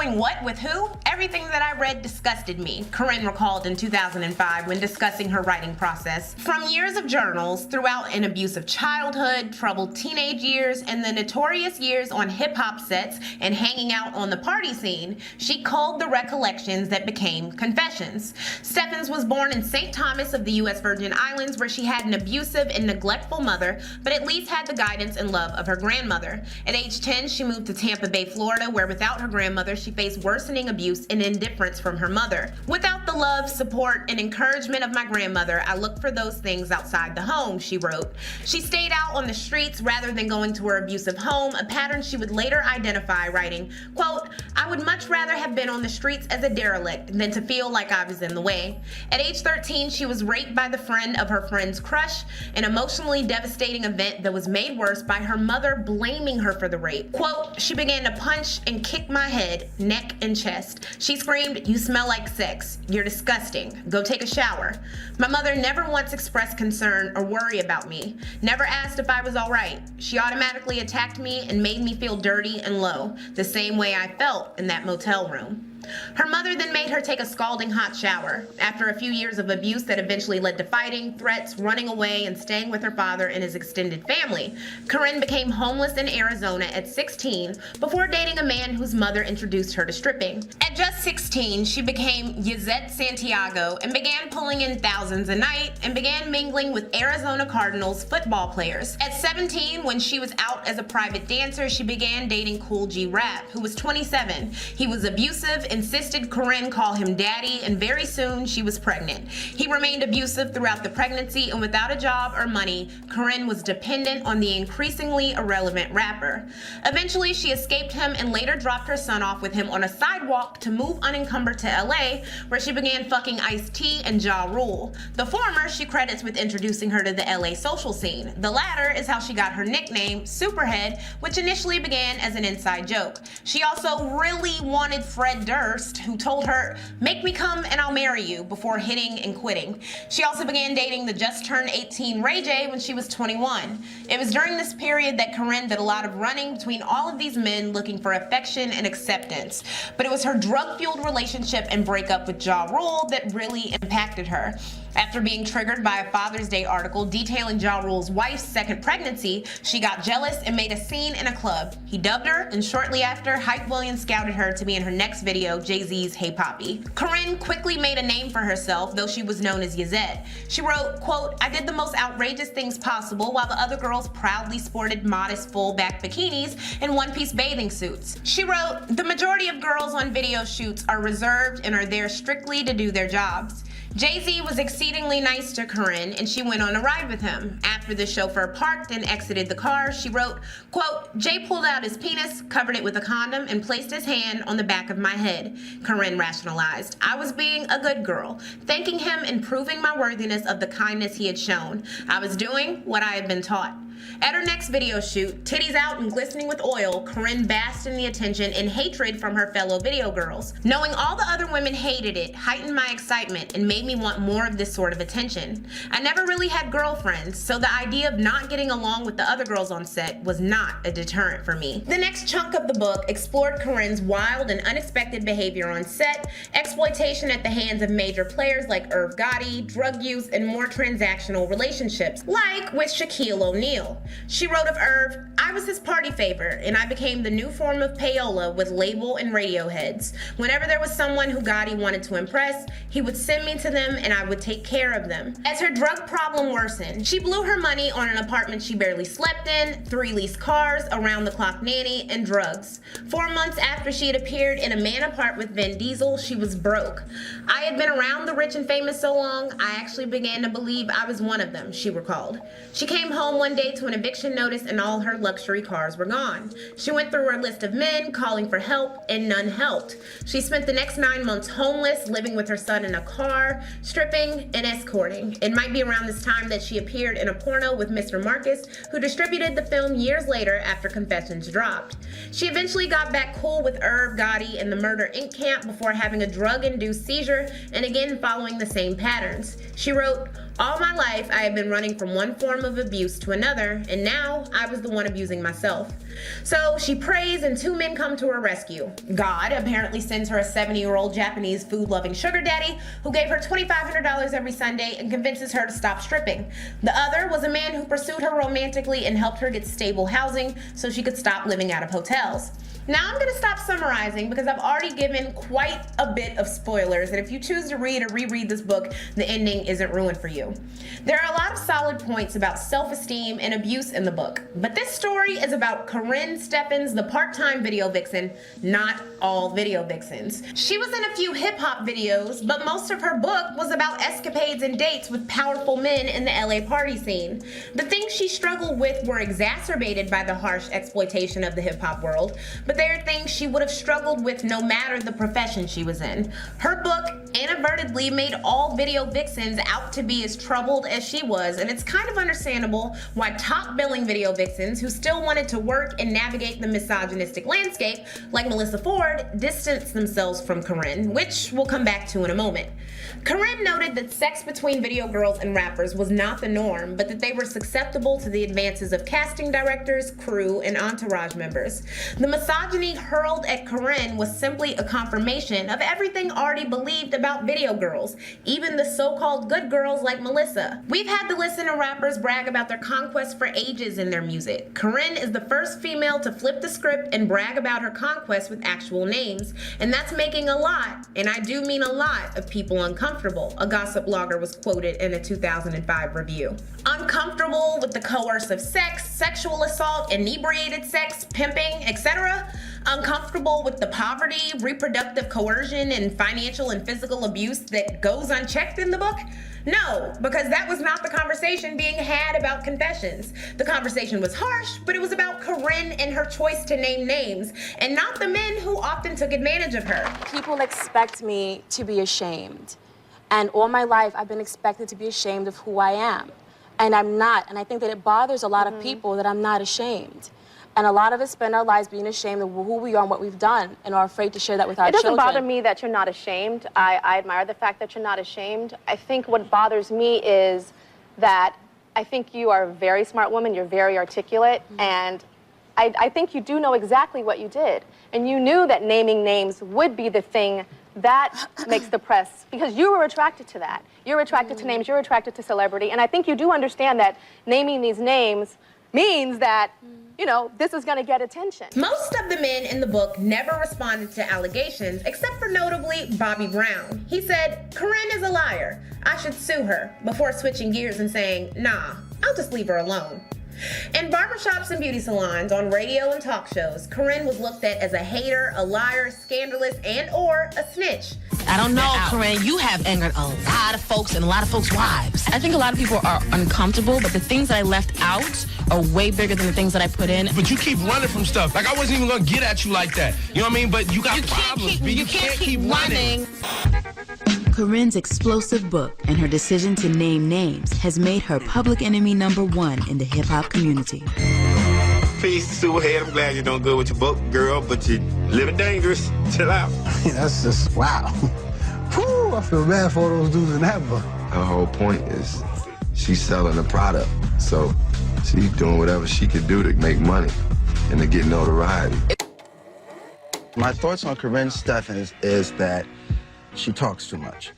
Doing what with who? Everything that I read disgusted me, Karrine recalled in 2005 when discussing her writing process. From years of journals throughout an abusive childhood, troubled teenage years, and the notorious years on hip-hop sets and hanging out on the party scene, she culled the recollections that became confessions. Steffans was born in St. Thomas of the U.S. Virgin Islands, where she had an abusive and neglectful mother, but at least had the guidance and love of her grandmother. At age 10, she moved to Tampa Bay, Florida, where without her grandmother, she faced worsening abuse and indifference from her mother. Without the love, support, and encouragement of my grandmother, I looked for those things outside the home, she wrote. She stayed out on the streets rather than going to her abusive home, a pattern she would later identify, writing, quote, "I would much rather have been on the streets as a derelict than to feel like I was in the way." At age 13, she was raped by the friend of her friend's crush, an emotionally devastating event that was made worse by her mother blaming her for the rape. Quote, "She began to punch and kick my head, neck, and chest. She screamed, 'You smell like sex. You're disgusting. Go take a shower.' My mother never once expressed concern or worry about me, never asked if I was all right. She automatically attacked me and made me feel dirty and low, the same way I felt in that motel room." Her mother then made her take a scalding hot shower. After a few years of abuse that eventually led to fighting, threats, running away, and staying with her father and his extended family, Karrine became homeless in Arizona at 16 before dating a man whose mother introduced her to stripping. At just 16, she became Yzette Santiago and began pulling in thousands a night and began mingling with Arizona Cardinals football players. At 17, when she was out as a private dancer, she began dating Kool G Rap, who was 27. He was abusive, insisted Karrine call him daddy, and very soon she was pregnant. He remained abusive throughout the pregnancy, and without a job or money, Karrine was dependent on the increasingly irrelevant rapper. Eventually, she escaped him and later dropped her son off with him on a sidewalk to move unencumbered to LA, where she began fucking Ice-T and Ja Rule. The former she credits with introducing her to the LA social scene. The latter is how she got her nickname, Superhead, which initially began as an inside joke. She also really wanted Fred Durst, who told her, "Make me come and I'll marry you," before hitting and quitting. She also began dating the just-turned 18 Ray J when she was 21. It was during this period that Karrine did a lot of running between all of these men looking for affection and acceptance. But it was her drug-fueled relationship and breakup with Ja Rule that really impacted her. After being triggered by a Father's Day article detailing Ja Rule's wife's second pregnancy, she got jealous and made a scene in a club. He dubbed her, and shortly after, Hype Williams scouted her to be in her next video, Jay-Z's Hey Poppy. Karrine quickly made a name for herself, though she was known as Yzette. She wrote, quote, "I did the most outrageous things possible while the other girls proudly sported modest full-back bikinis and one-piece bathing suits." She wrote, "The majority of girls on video shoots are reserved and are there strictly to do their jobs." Jay-Z was exceedingly nice to Karrine, and she went on a ride with him. After the chauffeur parked and exited the car, she wrote, quote, "Jay pulled out his penis, covered it with a condom, and placed his hand on the back of my head," Karrine rationalized. "I was being a good girl, thanking him and proving my worthiness of the kindness he had shown. I was doing what I had been taught." At her next video shoot, titties out and glistening with oil, Karrine basked in the attention and hatred from her fellow video girls. "Knowing all the other women hated it heightened my excitement and made me want more of this sort of attention. I never really had girlfriends, so the idea of not getting along with the other girls on set was not a deterrent for me." The next chunk of the book explored Karrine's wild and unexpected behavior on set, exploitation at the hands of major players like Irv Gotti, drug use, and more transactional relationships, like with Shaquille O'Neal. She wrote of Irv, "I was his party favor, and I became the new form of payola with label and radio heads. Whenever there was someone who Gotti wanted to impress, he would send me to them and I would take care of them." As her drug problem worsened, she blew her money on an apartment she barely slept in, 3 leased cars, around-the-clock nanny, and drugs. 4 months after she had appeared in A Man Apart with Vin Diesel, she was broke. "I had been around the rich and famous so long, I actually began to believe I was one of them," she recalled. She came home one day to an eviction notice and all her luxury cars were gone. She went through her list of men calling for help and none helped. She spent the next 9 months homeless, living with her son in a car, stripping and escorting. It might be around this time that she appeared in a porno with Mr. Marcus, who distributed the film years later after Confessions dropped. She eventually got back cool with Irv Gotti and the Murder Inc. camp before having a drug-induced seizure and again following the same patterns. She wrote, All my life, I have been running from one form of abuse to another, and now I was the one abusing myself. So she prays and two men come to her rescue. God apparently sends her a 70-year-old Japanese food-loving sugar daddy who gave her $2,500 every Sunday and convinces her to stop stripping. The other was a man who pursued her romantically and helped her get stable housing so she could stop living out of hotels. Now I'm going to stop summarizing because I've already given quite a bit of spoilers, and if you choose to read or reread this book, the ending isn't ruined for you. There are a lot of solid points about self-esteem and abuse in the book, but this story is about Karrine Steffans, the part-time video vixen, not all video vixens. She was in a few hip-hop videos, but most of her book was about escapades and dates with powerful men in the LA party scene. The things she struggled with were exacerbated by the harsh exploitation of the hip-hop world, but they are things she would have struggled with no matter the profession she was in. Her book inadvertently made all video vixens out to be as troubled as she was, and it's kind of understandable why top-billing video vixens who still wanted to work and navigate the misogynistic landscape, like Melyssa Ford, distanced themselves from Karrine, which we'll come back to in a moment. Karrine noted that sex between video girls and rappers was not the norm, but that they were susceptible to the advances of casting directors, crew, and entourage members. The misogyny hurled at Karrine was simply a confirmation of everything already believed about video girls, even the so-called good girls like Melyssa. We've had to listen to rappers brag about their conquest for ages in their music. Karrine is the first female to flip the script and brag about her conquest with actual names, and that's making a lot, and I do mean a lot, of people uncomfortable, a gossip blogger was quoted in a 2005 review. Uncomfortable with the coercive sex, sexual assault, inebriated sex, pimping, etc. Uncomfortable with the poverty, reproductive coercion, and financial and physical abuse that goes unchecked in the book? No, because that was not the conversation being had about confessions. The conversation was harsh, but it was about Karrine and her choice to name names, and not the men who often took advantage of her. People expect me to be ashamed. And all my life, I've been expected to be ashamed of who I am. And I'm not, and I think that it bothers a lot of people that I'm not ashamed. And a lot of us spend our lives being ashamed of who we are and what we've done and are afraid to share that with our children. It doesn't bother me that you're not ashamed. I admire the fact that you're not ashamed. I think what bothers me is that I think you are a very smart woman, you're very articulate, and I think you do know exactly what you did. And you knew that naming names would be the thing that makes the press, because you were attracted to that. You're attracted to names, you're attracted to celebrity, and I think you do understand that naming these names means that you know, this is gonna get attention. Most of the men in the book never responded to allegations, except for notably Bobby Brown. He said, Karrine is a liar. I should sue her, before switching gears and saying, nah, I'll just leave her alone. In barbershops and beauty salons, on radio and talk shows, Karrine was looked at as a hater, a liar, scandalous, and/or a snitch. I don't know, Karrine, you have angered a lot of folks and a lot of folks' wives. I think a lot of people are uncomfortable, but the things that I left out are way bigger than the things that I put in. But you keep running from stuff. Like, I wasn't even gonna get at you like that. You know what I mean? But you got problems, B. You can't keep running. Karrine's explosive book and her decision to name names has made her public enemy #1 in the hip-hop community. Peace, Superhead. I'm glad you're doing good with your book, girl, but you're living dangerous. Chill out. That's just, wow. Whew, I feel bad for those dudes in that book. Her whole point is she's selling a product, so she's doing whatever she can do to make money and to get notoriety. My thoughts on Karrine Steffans is that she talks too much.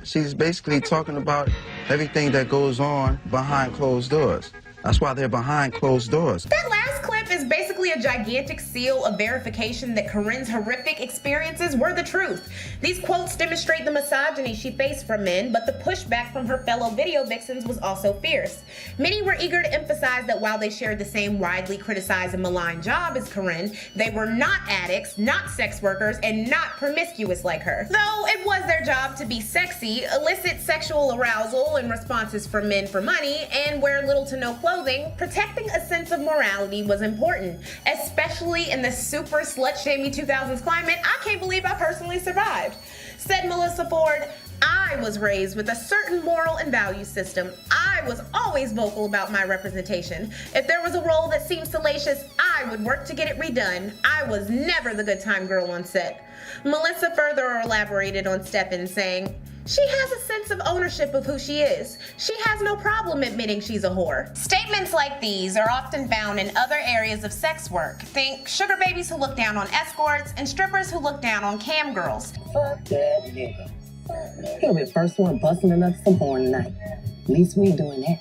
She's basically talking about everything that goes on behind closed doors. That's why they're behind closed doors. That last clip is basically a gigantic seal of verification that Karrine's horrific experiences were the truth. These quotes demonstrate the misogyny she faced from men, but the pushback from her fellow video vixens was also fierce. Many were eager to emphasize that while they shared the same widely criticized and maligned job as Karrine, they were not addicts, not sex workers, and not promiscuous like her. Though it was their job to be sexy, elicit sexual arousal and responses from men for money, and wear little to no clothing, protecting a sense of morality was important, especially in the super slut-shamey 2000s climate I can't believe I personally survived. Said Melyssa Ford, I was raised with a certain moral and value system. I was always vocal about my representation. If there was a role that seemed salacious, I would work to get it redone. I was never the good time girl on set. Melyssa further elaborated on Steffans, saying, She has a sense of ownership of who she is. She has no problem admitting she's a whore. Statements like these are often found in other areas of sex work. Think sugar babies who look down on escorts and strippers who look down on cam girls. Fuck that nigga. He'll be the first one busting another some porn tonight. At least we ain't doing that.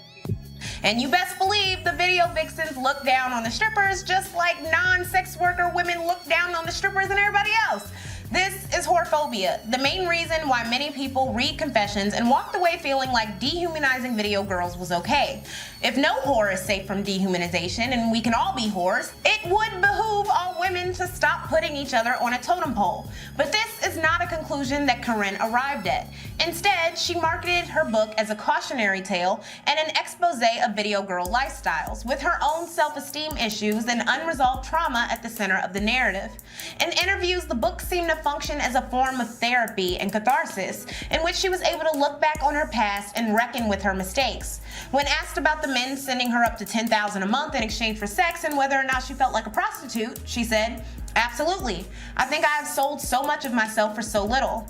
And you best believe the video vixens look down on the strippers just like non-sex worker women look down on the strippers and everybody else. This is whorephobia, the main reason why many people read confessions and walked away feeling like dehumanizing video girls was okay. If no whore is safe from dehumanization and we can all be whores, it would behoove all women to stop putting each other on a totem pole. But this is not a conclusion that Karrine arrived at. Instead, she marketed her book as a cautionary tale and an expose of video girl lifestyles, with her own self-esteem issues and unresolved trauma at the center of the narrative. In interviews, the book seemed to function as a form of therapy and catharsis, in which she was able to look back on her past and reckon with her mistakes. When asked about the men sending her up to $10,000 a month in exchange for sex and whether or not she felt like a prostitute, she said, "Absolutely. I think I have sold so much of myself for so little."